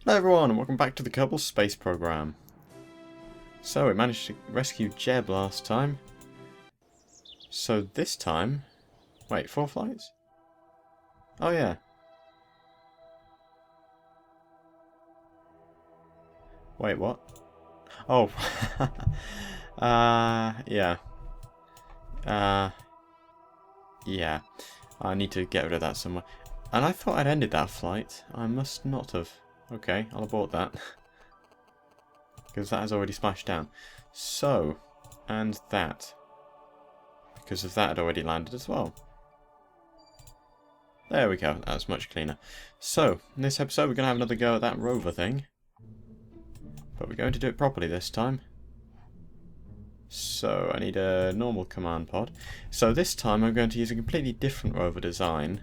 Hello everyone, and welcome back to the Kerbal space program. So we managed to rescue Jeb last time. So this time... Wait, 4 flights? Oh yeah. Wait, what? Oh. Yeah. Yeah. I need to get rid of that somewhere. And I thought I'd ended that flight. I must not have. Okay, I'll abort that. Because that has already splashed down. So, and that. Because of that had already landed as well. There we go, that's much cleaner. So, in this episode we're going to have another go at that rover thing. But we're going to do it properly this time. So, I need a normal command pod. So this time I'm going to use a completely different rover design,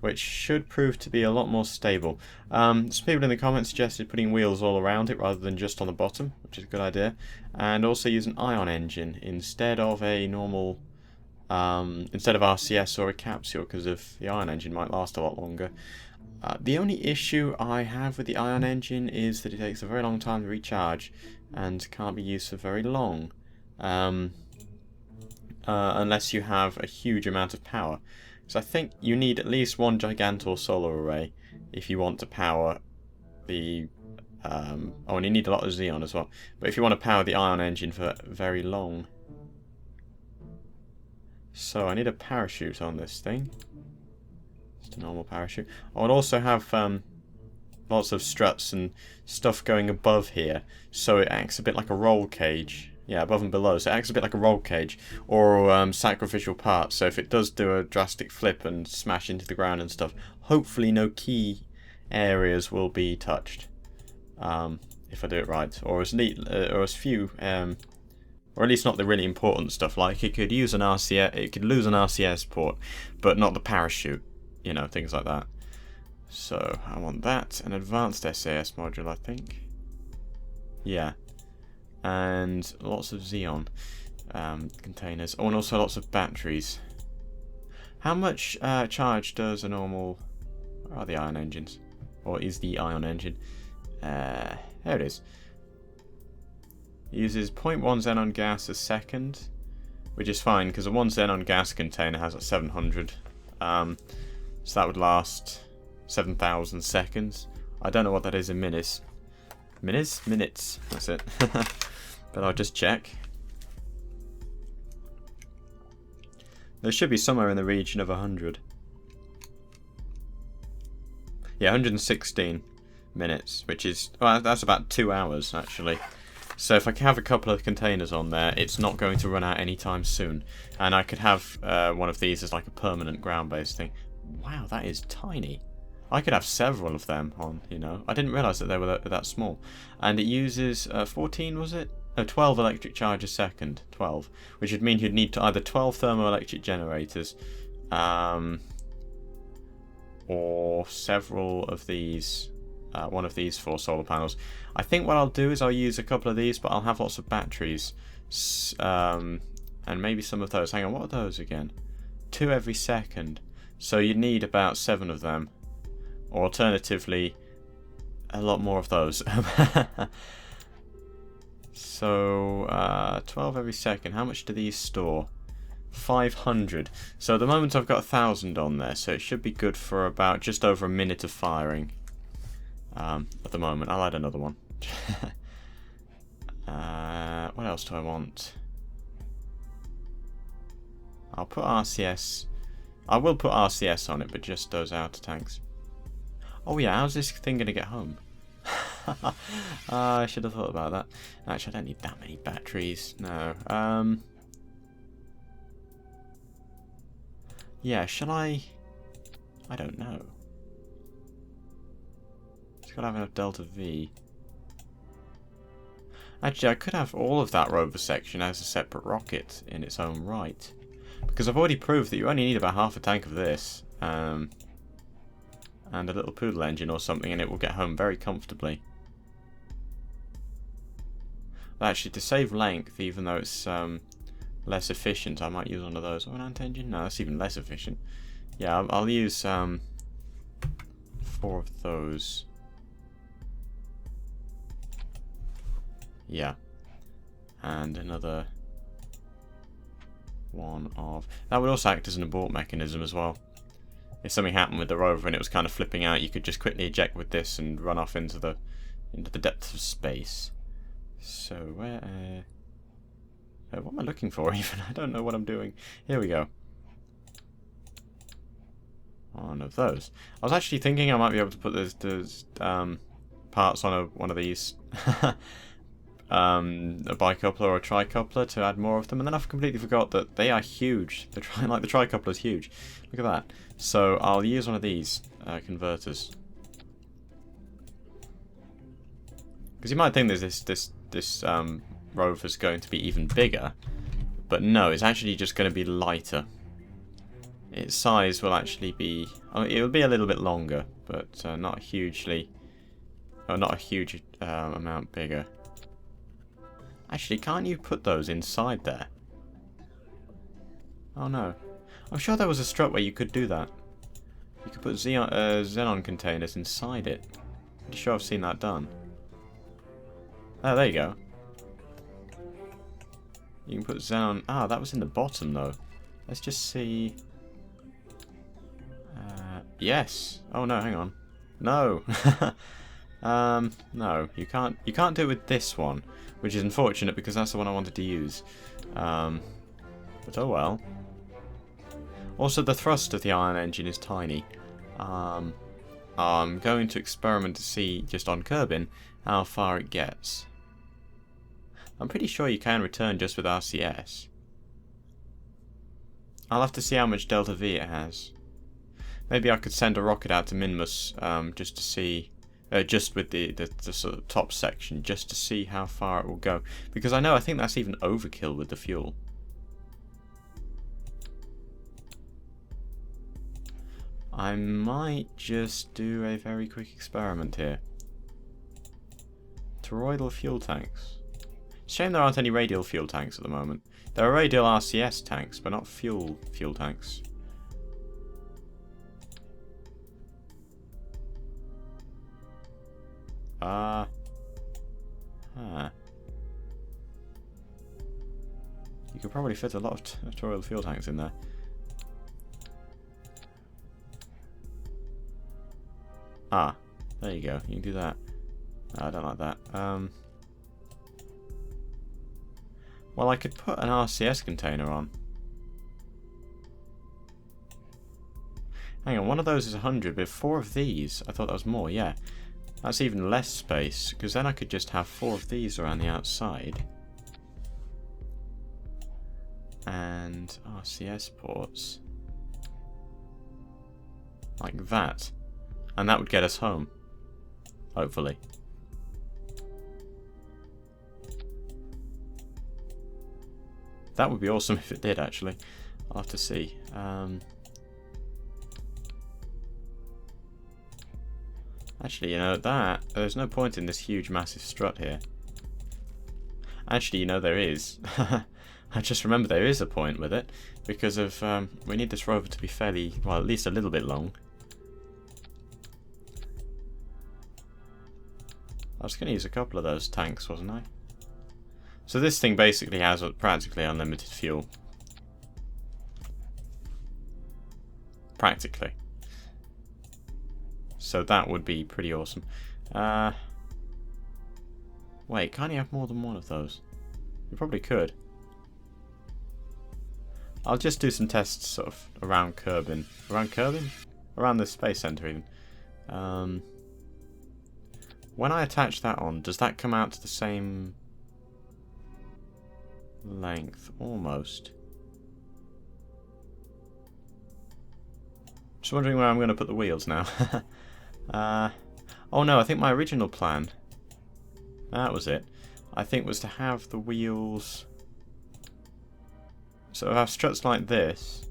which should prove to be a lot more stable. Some people in the comments suggested putting wheels all around it rather than just on the bottom, which is a good idea. And also use an ion engine instead of a normal... instead of RCS or a capsule, because if the ion engine might last a lot longer. The only issue I have with the ion engine is that it takes a very long time to recharge and can't be used for very long. Unless you have a huge amount of power. So I think you need at least one Gigantor solar array if you want to power the... oh, and you need a lot of Xeon as well. But if you want to power the ion engine for very long. So I need a parachute on this thing. Just a normal parachute. I would also have lots of struts and stuff going above here, so it acts a bit like a roll cage. Yeah, above and below, so it acts a bit like a roll cage, or sacrificial parts, so if it does do a drastic flip and smash into the ground and stuff, hopefully no key areas will be touched, if I do it right, or as few, or at least not the really important stuff, like it could use an RCS, it could lose an RCS port, but not the parachute, you know, things like that. So, I want that, an advanced SAS module, I think. Yeah. And lots of Xeon containers. Oh, and also lots of batteries. How much charge does a normal... Where are the ion engines? Or is the ion engine? There it is. It uses 0.1 xenon gas a second, which is fine, because a 1 xenon gas container has like 700. So that would last 7,000 seconds. I don't know what that is in minutes. Minutes. That's it. But I'll just check. There should be somewhere in the region of 100. Yeah, 116 minutes, which is... Well, that's about 2 hours, actually. So if I can have a couple of containers on there, it's not going to run out anytime soon. And I could have one of these as like a permanent ground-based thing. Wow, that is tiny. I could have several of them on, you know. I didn't realise that they were that small. And it uses 14, was it? No, 12 electric charge a second. 12. Which would mean you'd need to either 12 thermoelectric generators, or several of these, one of these 4 solar panels. I think what I'll do is I'll use a couple of these, but I'll have lots of batteries. And maybe some of those. Hang on, what are those again? 2 every second. So you'd need about 7 of them. Or alternatively, a lot more of those. So, 12 every second. How much do these store? 500. So at the moment I've got 1,000 on there, so it should be good for about just over a minute of firing. At the moment. I'll add another one. What else do I want? I'll put RCS. I will put RCS on it, but just those outer tanks. Oh yeah, how's this thing going to get home? I should have thought about that. Actually, I don't need that many batteries. No. Yeah, shall I... I don't know. Just gotta have enough Delta V. Actually, I could have all of that rover section as a separate rocket in its own right. Because I've already proved that you only need about half a tank of this. And a little poodle engine or something, and it will get home very comfortably. Actually, to save length, even though it's less efficient, I might use one of those. Oh, an ant engine? No, that's even less efficient. Yeah, I'll use 4 of those. Yeah. And another one of... That would also act as an abort mechanism as well. If something happened with the rover and it was kind of flipping out, you could just quickly eject with this and run off into the depths of space. So where... what am I looking for even? I don't know what I'm doing. Here we go. One of those. I was actually thinking I might be able to put those parts on one of these. A bicoupler or a tricoupler to add more of them, and then I've completely forgot that they are huge. The tricoupler is huge. Look at that. So I'll use one of these converters. Because you might think that this rover is going to be even bigger, but no, it's actually just going to be lighter. Its size will actually be... Oh, it'll be a little bit longer, but not hugely... Oh, not a huge amount bigger. Actually, can't you put those inside there? Oh no. I'm sure there was a strut where you could do that. You could put xenon containers inside it. Pretty sure I've seen that done. Oh, there you go. You can put xenon... Ah, that was in the bottom though. Let's just see... yes. Oh no, hang on. No. No, you can't do it with this one, which is unfortunate because that's the one I wanted to use. But oh well. Also, the thrust of the ion engine is tiny. I'm going to experiment to see, just on Kerbin, how far it gets. I'm pretty sure you can return just with RCS. I'll have to see how much delta V it has. Maybe I could send a rocket out to Minmus just to see... just with the sort of top section, just to see how far it will go. Because I think that's even overkill with the fuel. I might just do a very quick experiment here. Toroidal fuel tanks. Shame there aren't any radial fuel tanks at the moment. There are radial RCS tanks, but not fuel tanks. You could probably fit a lot of toroidal fuel tanks in there. Ah, there you go. You can do that. No, I don't like that. Well, I could put an RCS container on. Hang on, one of those is 100, but 4 of these, I thought that was more, yeah. That's even less space, because then I could just have 4 of these around the outside. And RCS ports. Like that. And that would get us home. Hopefully. That would be awesome if it did, actually. I'll have to see. Actually, you know, there's no point in this huge, massive strut here. Actually, you know, there is. I just remember there is a point with it, because of, we need this rover to be fairly, well, at least a little bit long. I was going to use a couple of those tanks, wasn't I? So this thing basically has practically unlimited fuel. Practically. So that would be pretty awesome. Wait, can't you have more than one of those? You probably could. I'll just do some tests sort of around Kerbin. Around Kerbin? Around the Space Center even. When I attach that on, does that come out to the same length? Almost. Just wondering where I'm going to put the wheels now. Oh no, I think my original plan, that was it, I think was to have the wheels, so have struts like this.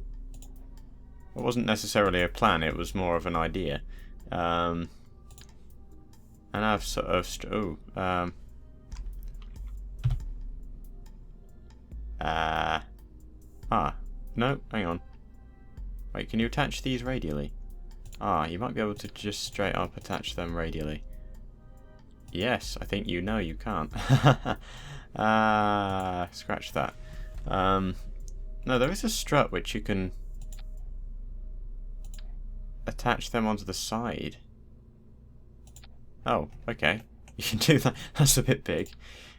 It wasn't necessarily a plan, it was more of an idea. And have sort of, no, hang on. Wait, can you attach these radially? Ah, you might be able to just straight up attach them radially. Yes, I think you know you can't. Scratch that. No, there is a strut which you can attach them onto the side. Oh, okay. You can do that. That's a bit big.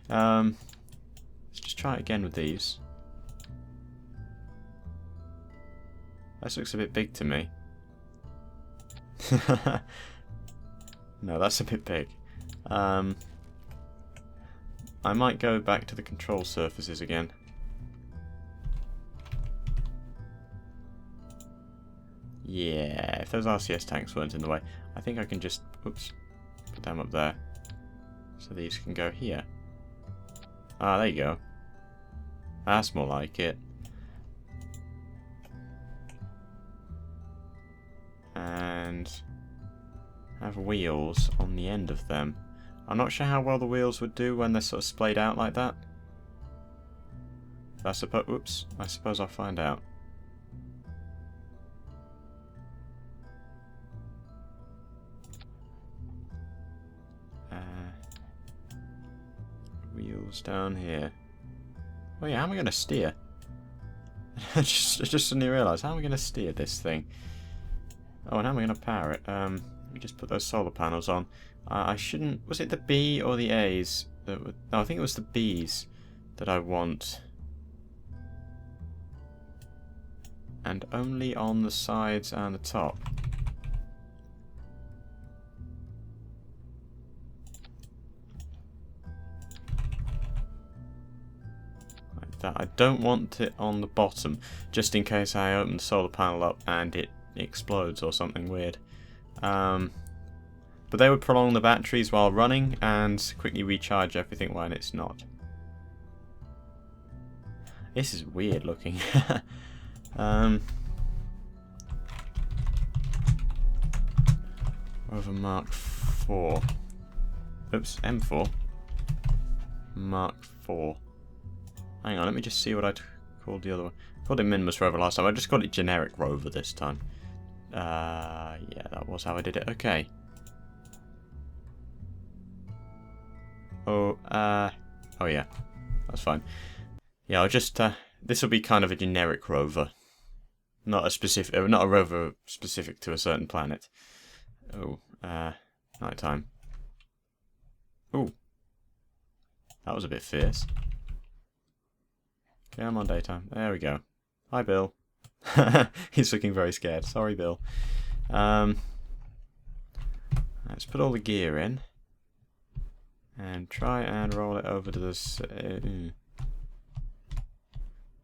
Let's just try it again with these. This looks a bit big to me. No, that's a bit big. I might go back to the control surfaces again. Yeah, if those RCS tanks weren't in the way, I think I can just, oops, put them up there. So these can go here. Ah, there you go. That's more like it. And have wheels on the end of them. I'm not sure how well the wheels would do when they're sort of splayed out like that. I suppose I'll find out. Wheels down here. Oh yeah, how am I going to steer? I just suddenly realised, how am I going to steer this thing? Oh, and how am I going to power it? Let me just put those solar panels on. I shouldn't... Was it the B or the A's? No, I think it was the B's that I want. And only on the sides and the top. Like that. I don't want it on the bottom, just in case I open the solar panel up and it explodes or something weird. But they would prolong the batteries while running and quickly recharge everything when it's not. This is weird looking. Rover Mark 4. Oops, M4. Mark 4. Hang on, let me just see what I'd called the other one. I called it Minmus Rover last time. I just called it generic Rover this time. Yeah, that was how I did it. Okay. Oh, oh yeah, that's fine. Yeah, I'll just, this will be kind of a generic rover. Not a rover specific to a certain planet. Oh, nighttime. Ooh. That was a bit fierce. Okay, I'm on daytime. There we go. Hi, Bill. He's looking very scared. Sorry, Bill. Let's put all the gear in. And try and roll it over to this...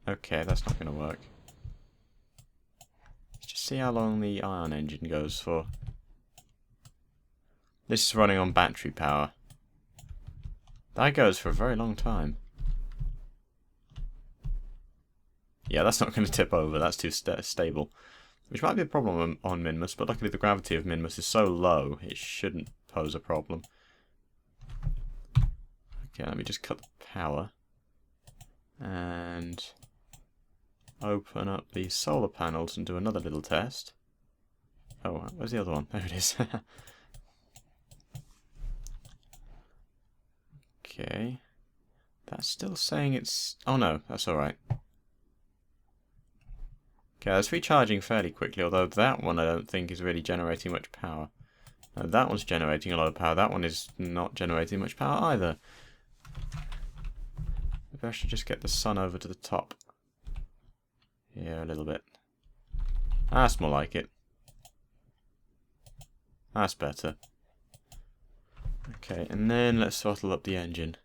Okay, that's not going to work. Let's just see how long the ion engine goes for. This is running on battery power. That goes for a very long time. Yeah, that's not going to tip over. That's too stable. Which might be a problem on Minmus, but luckily the gravity of Minmus is so low, it shouldn't pose a problem. Okay, let me just cut the power. And open up the solar panels and do another little test. Oh, where's the other one? There it is. Okay. That's still saying it's... Oh no, that's alright. Okay, that's recharging fairly quickly, although that one I don't think is really generating much power. No, that one's generating a lot of power. That one is not generating much power either. Maybe I should just get the sun over to the top. Yeah, a little bit. That's more like it. That's better. Okay, and then let's throttle up the engine.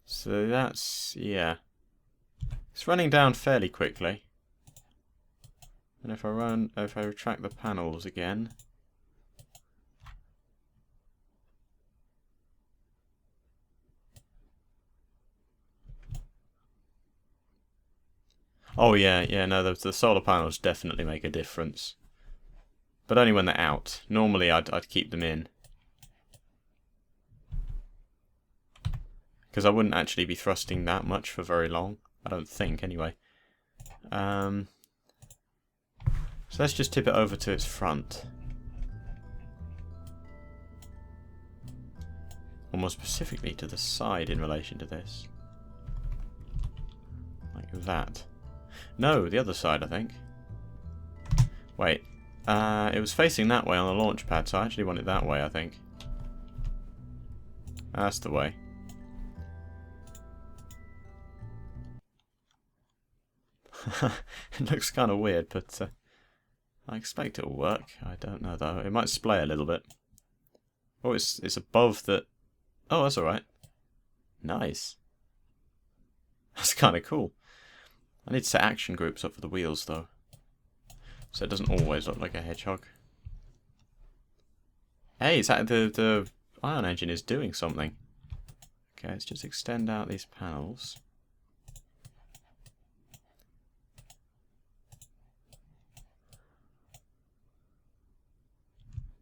So that's, yeah. It's running down fairly quickly. And if I retract the panels again. Oh yeah, no, the solar panels definitely make a difference. But only when they're out. Normally I'd keep them in. Because I wouldn't actually be thrusting that much for very long. I don't think, anyway. So let's just tip it over to its front. Or more specifically to the side in relation to this. Like that. No, the other side, I think. Wait. It was facing that way on the launch pad, so I actually want it that way, I think. That's the way. It looks kind of weird, but I expect it'll work. I don't know, though. It might splay a little bit. Oh, it's above the... Oh, that's alright. Nice. That's kind of cool. I need to set action groups up for the wheels, though. So it doesn't always look like a hedgehog. Hey, it's that the ion engine is doing something. Okay, let's just extend out these panels.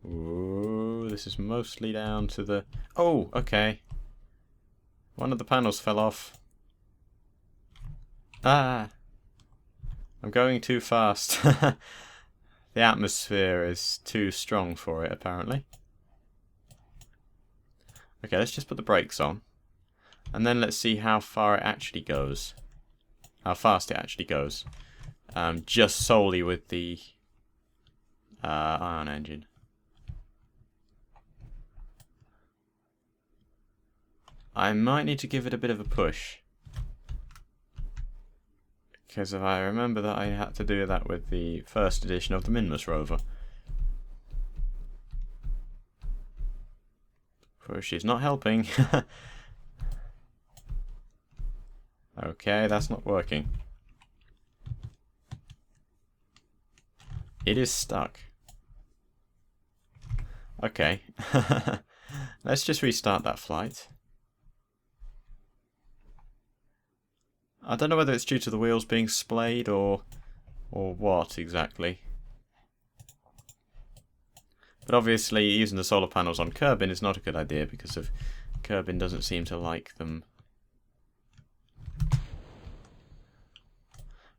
Ooh, this is mostly down to the... Oh, okay. One of the panels fell off. Ah! I'm going too fast. The atmosphere is too strong for it, apparently. Okay, let's just put the brakes on. And then let's see how far it actually goes. How fast it actually goes. Just solely with the ion engine. I might need to give it a bit of a push. Because if I remember that I had to do that with the first edition of the Minmus rover. Push is not helping. Okay, that's not working. It is stuck. Okay. Let's just restart that flight. I don't know whether it's due to the wheels being splayed or what exactly. But obviously using the solar panels on Kerbin is not a good idea because of Kerbin doesn't seem to like them.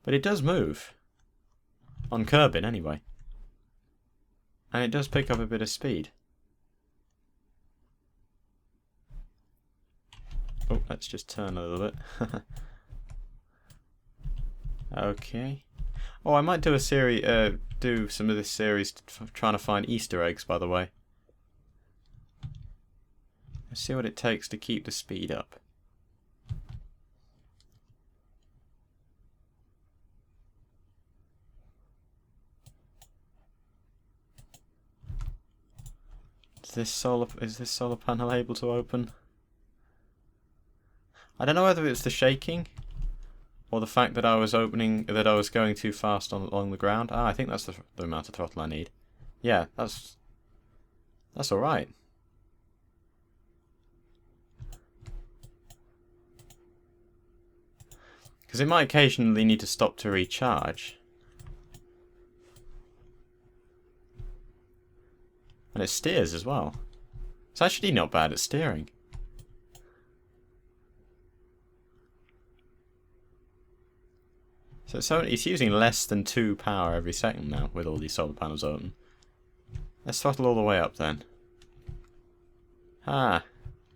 But it does move. On Kerbin anyway. And it does pick up a bit of speed. Oh, let's just turn a little bit. Okay. Oh, I might do a series, do some of this series trying to find Easter eggs, by the way. Let's see what it takes to keep the speed up. Is this solar panel able to open? I don't know whether it's the shaking or the fact that I was going too fast along the ground. Ah, I think that's the amount of throttle I need. Yeah, that's all right. Because it might occasionally need to stop to recharge. And it steers as well. It's actually not bad at steering. So it's using less than 2 power every second now with all these solar panels open. Let's throttle all the way up then. Ah,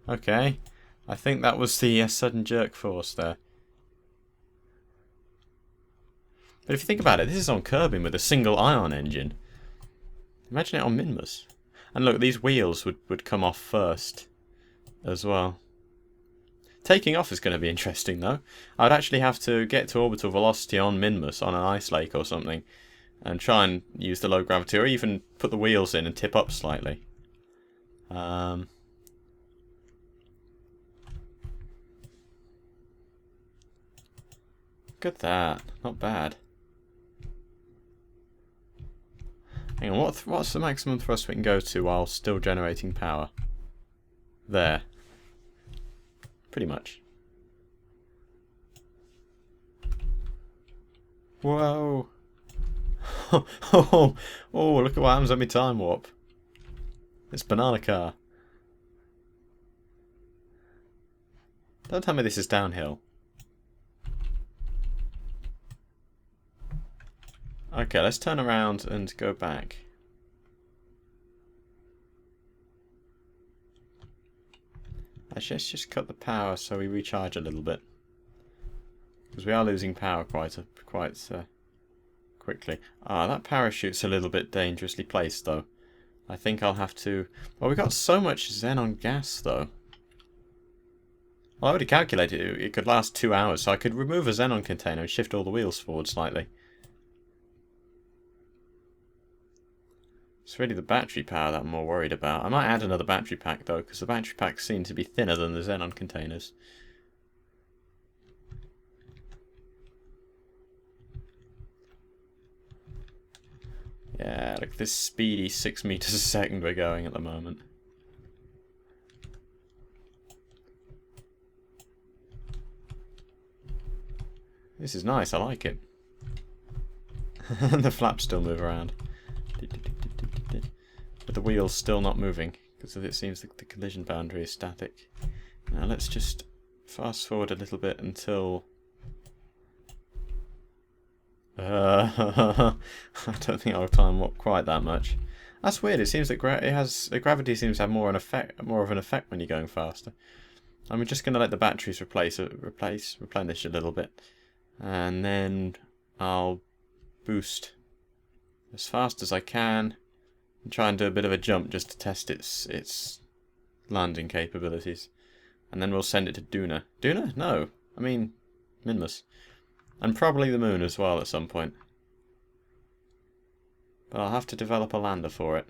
okay. I think that was the sudden jerk force there. But if you think about it, this is on Kerbin with a single ion engine. Imagine it on Minmus. And look, these wheels would come off first as well. Taking off is going to be interesting though. I'd actually have to get to orbital velocity on Minmus on an ice lake or something and try and use the low gravity or even put the wheels in and tip up slightly. Look at that. Not bad. Hang on, what's the maximum thrust we can go to while still generating power? There. Pretty much. Whoa. Oh, look at what happens at my time warp. It's banana car. Don't tell me this is downhill. Okay, let's turn around and go back. Let's just cut the power so we recharge a little bit. Because we are losing power quite quickly. Ah, that parachute's a little bit dangerously placed, though. I think I'll have to... Well, we got so much xenon gas, though. Well, I already calculated it could last 2 hours, so I could remove a xenon container and shift all the wheels forward slightly. It's really the battery power that I'm more worried about. I might add another battery pack, though, because the battery packs seem to be thinner than the xenon containers. Yeah, look at this speedy 6 meters a second we're going at the moment. This is nice, I like it. The flaps still move around. But the wheel's still not moving, because it seems like the collision boundary is static. Now let's just fast forward a little bit until... I don't think I'll time up quite that much. That's weird, it seems that gravity seems to have more of an effect when you're going faster. I'm just going to let the batteries replenish a little bit. And then I'll boost as fast as I can and try and do a bit of a jump just to test its landing capabilities. And then we'll send it to Duna. Duna? No. I mean, Minmus. And probably the moon as well at some point. But I'll have to develop a lander for it.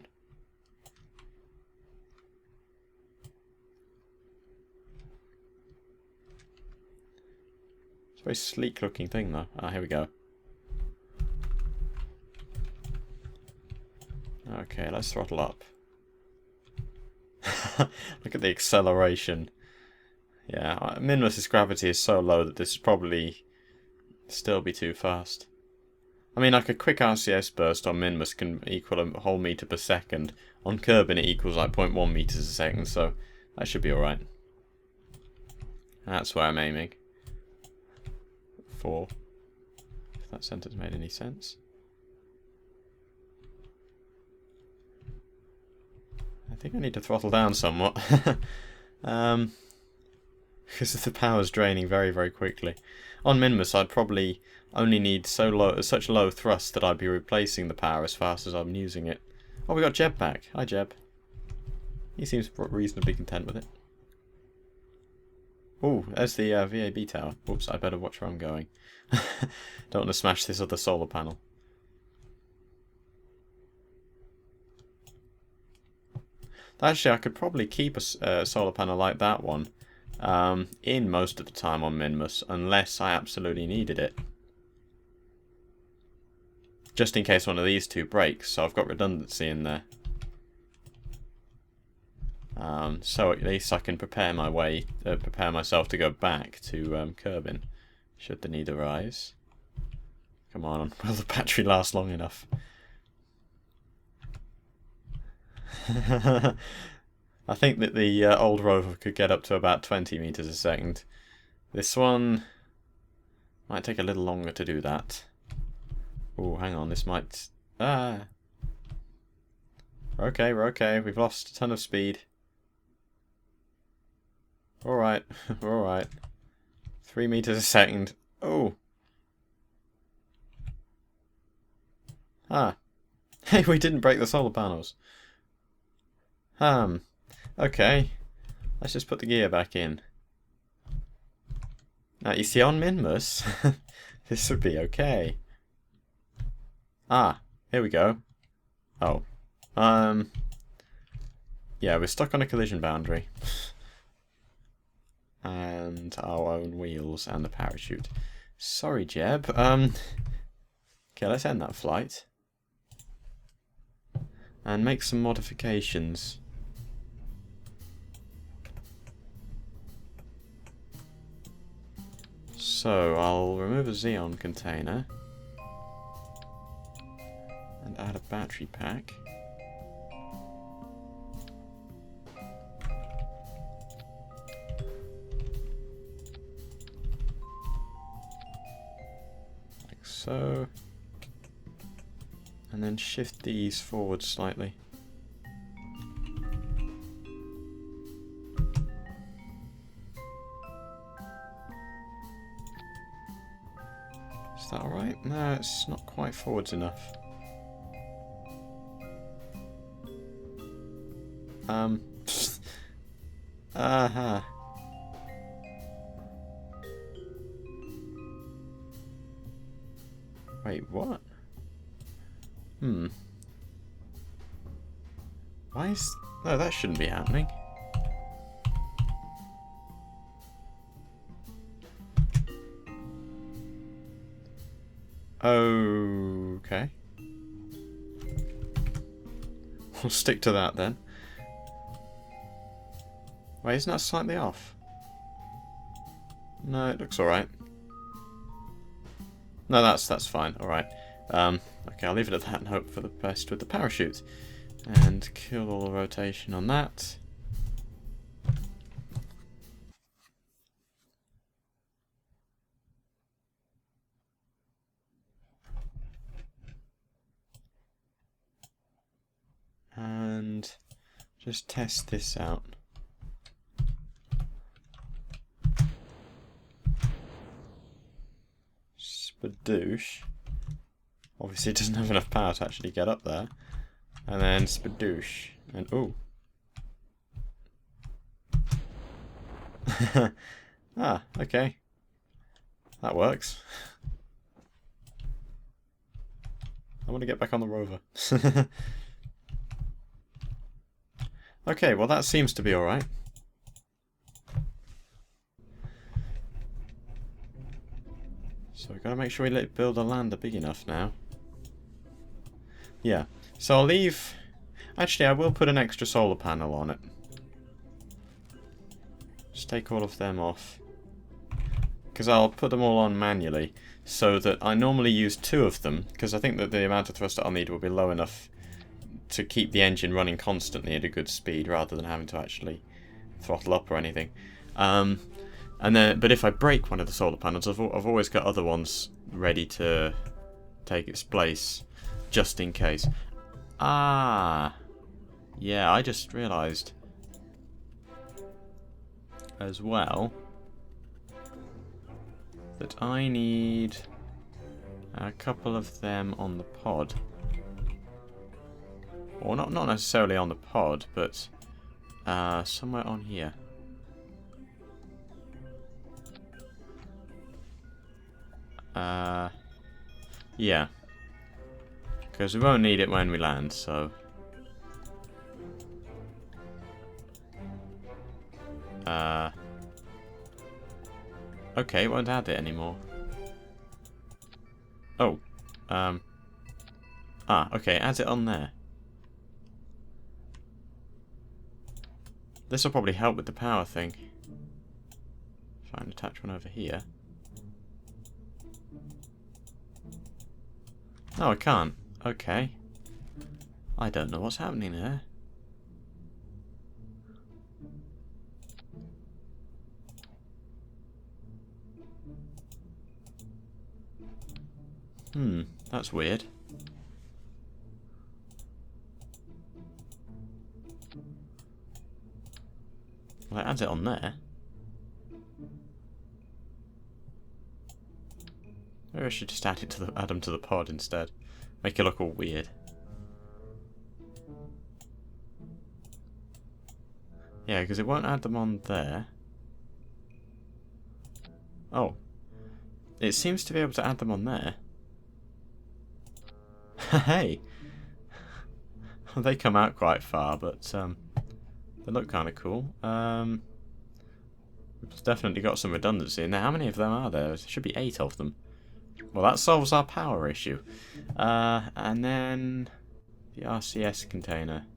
It's a very sleek looking thing though. Ah, here we go. Okay, let's throttle up. Look at the acceleration. Yeah, Minmus's gravity is so low that this would probably still be too fast. I mean, like a quick RCS burst on Minmus can equal a whole meter per second. On Kerbal it equals like 0.1 meters a second, so that should be alright. That's where I'm aiming. 4. If that sentence made any sense. I think I need to throttle down somewhat. Because the power's draining very, very quickly. On Minmus, I'd probably only need such low thrust that I'd be replacing the power as fast as I'm using it. Oh, we got Jeb back. Hi, Jeb. He seems reasonably content with it. Oh, there's the VAB tower. Oops, I better watch where I'm going. Don't want to smash this other solar panel. Actually, I could probably keep a solar panel like that one in most of the time on Minmus, unless I absolutely needed it. Just in case one of these two breaks, so I've got redundancy in there. So at least I can prepare myself to go back to Kerbin, should the need arise. Come on, will the battery last long enough? I think that the old rover could get up to about 20 meters a second. This one might take a little longer to do that. Oh, hang on, this might... Ah! We're okay, we've lost a ton of speed. Alright, we're alright. 3 meters a second. Oh! Ah! Hey, we didn't break the solar panels. Okay. Let's just put the gear back in. Now, you see, on Minmus, this would be okay. Ah, here we go. Oh. Yeah, we're stuck on a collision boundary. And our own wheels and the parachute. Sorry, Jeb. Okay, let's end that flight. And make some modifications. So, I'll remove a Xeon container. And add a battery pack. Like so. And then shift these forward slightly. that alright? No, it's not quite forwards enough. Uh-huh. Wait, what? Why is... No, that shouldn't be happening. Okay. We'll stick to that then. Wait, isn't that slightly off? No, it looks alright. No, that's fine. Alright. Okay, I'll leave it at that and hope for the best with the parachute. And kill all the rotation on that. And just test this out. Spadoosh. Obviously it doesn't have enough power to actually get up there. And then spadoosh. And ooh. Ah, okay. That works. I want to get back on the rover. Okay, well that seems to be alright. So we've got to make sure we build a lander big enough now. Yeah. So I'll leave... Actually, I will put an extra solar panel on it. Just take all of them off. Because I'll put them all on manually. So that I normally use 2 of them. Because I think that the amount of thrust that I'll need will be low enough to keep the engine running constantly at a good speed. Rather than having to actually throttle up or anything. And then, but if I break one of the solar panels, I've always got other ones ready to take its place. Just in case. Ah, yeah, I just realised as well that I need a couple of them on the pod. Or not necessarily on the pod, but somewhere on here. Yeah. Because we won't need it when we land, so... Okay, it won't add it anymore. Oh. Okay, adds it on there. This will probably help with the power thing. Try and attach one over here. No, I can't. Okay. I don't know what's happening there. That's weird. Well, it adds it on there. Maybe I should just add them to the pod instead. Make it look all weird. Yeah, because it won't add them on there. Oh. It seems to be able to add them on there. Hey! They come out quite far, but they look kind of cool. We've definitely got some redundancy in there. How many of them are there? There should be 8 of them. Well, that solves our power issue. And then the RCS container.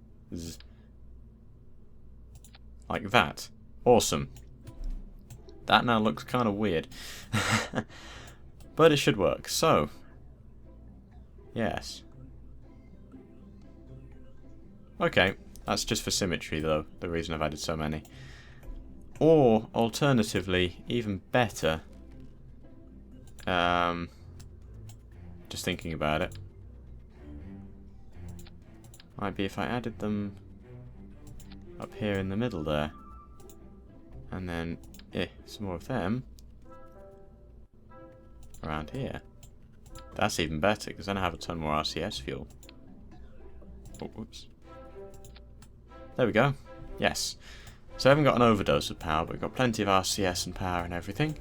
Like that. Awesome. That now looks kind of weird. But it should work. So, yes. Okay, that's just for symmetry though, the reason I've added so many. Or, alternatively, even better, just thinking about it, might be if I added them up here in the middle there, and then some more of them around here. That's even better, because then I have a ton more RCS fuel. Oh, whoops. There we go. Yes. So I haven't got an overdose of power, but we've got plenty of RCS and power and everything.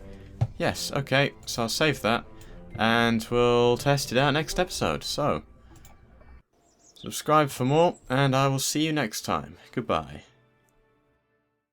Yes, okay, so I'll save that, and we'll test it out next episode. So, subscribe for more, and I will see you next time. Goodbye.